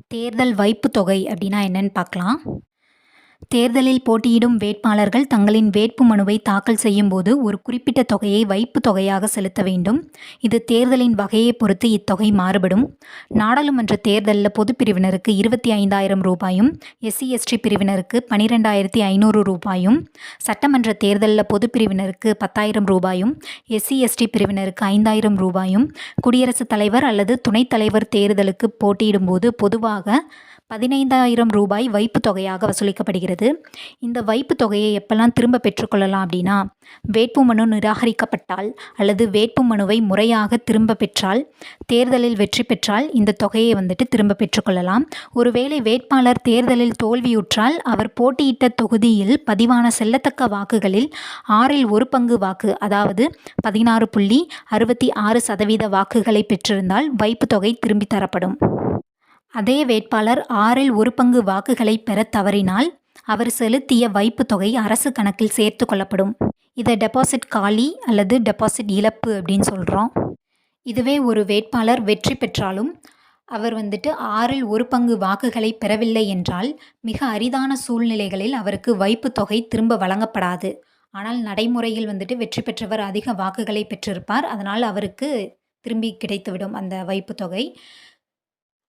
தேர்தல் வைப்புத் தொகை அப்படின்னா என்னன்னு பார்க்கலாம். தேர்தலில் போட்டியிடும் வேட்பாளர்கள் தங்களின் வேட்புமனுவை தாக்கல் செய்யும்போது ஒரு குறிப்பிட்ட தொகையை வைப்புத் தொகையாக செலுத்த வேண்டும். இது தேர்தலின் வகையை பொறுத்து இத்தொகை மாறுபடும். நாடாளுமன்ற தேர்தலில் பொதுப் பிரிவினருக்கு 25,000 ரூபாயும், SC/ST பிரிவினருக்கு 12,500 ரூபாயும், சட்டமன்ற தேர்தலில் பொதுப் பிரிவினருக்கு 10,000 ரூபாயும், SC/ST பிரிவினருக்கு 5,000 ரூபாயும், குடியரசுத் தலைவர் அல்லது துணைத் தலைவர் தேர்தலுக்கு போட்டியிடும்போது பொதுவாக 15,000 ரூபாய் வைப்புத் தொகையாக வசூலிக்கப்படுகிறது. இந்த வைப்புத் தொகையை எப்பெல்லாம் திரும்ப பெற்றுக்கொள்ளலாம் அப்படின்னா, வேட்புமனு நிராகரிக்கப்பட்டால் அல்லது வேட்புமனுவை முறையாக திரும்ப பெற்றால், தேர்தலில் வெற்றி பெற்றால் இந்த தொகையை திரும்ப பெற்றுக்கொள்ளலாம். ஒருவேளை வேட்பாளர் தேர்தலில் தோல்வியுற்றால் அவர் போட்டியிட்ட தொகுதியில் பதிவான செல்லத்தக்க வாக்குகளில் 6இல் ஒரு பங்கு வாக்கு, அதாவது 16.66% வாக்குகளை பெற்றிருந்தால் வைப்புத் தொகை திரும்பி தரப்படும். அதே வேட்பாளர் 6இல் ஒரு பங்கு வாக்குகளை பெற தவறினால் அவர் செலுத்திய வைப்புத் தொகை அரசு கணக்கில் சேர்த்து கொள்ளப்படும். இதை டெபாசிட் காலி அல்லது டெபாசிட் இழப்பு அப்படின்னு சொல்கிறோம். இதுவே ஒரு வேட்பாளர் வெற்றி பெற்றாலும் அவர் 6இல் ஒரு பங்கு வாக்குகளை பெறவில்லை என்றால் மிக அரிதான சூழ்நிலைகளில் அவருக்கு வைப்புத் தொகை திரும்ப வழங்கப்படாது. ஆனால் நடைமுறையில் வெற்றி பெற்றவர் அதிக வாக்குகளை பெற்றிருப்பார். அதனால் அவருக்கு திரும்பி கிடைத்துவிடும் அந்த வைப்புத் தொகை.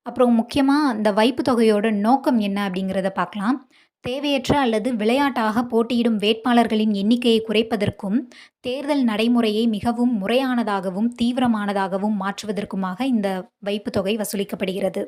அப்புறம் முக்கியமாக அந்த வைப்புத் தொகையோட நோக்கம் என்ன அப்படிங்கிறத பார்க்கலாம். தேவையற்ற அல்லது விளையாட்டாக போட்டியிடும் வேட்பாளர்களின் எண்ணிக்கையை குறைப்பதற்கும், தேர்தல் நடைமுறையை மிகவும் முறையானதாகவும் தீவிரமானதாகவும் மாற்றுவதற்குமாக இந்த வைப்புத் தொகை வசூலிக்கப்படுகிறது.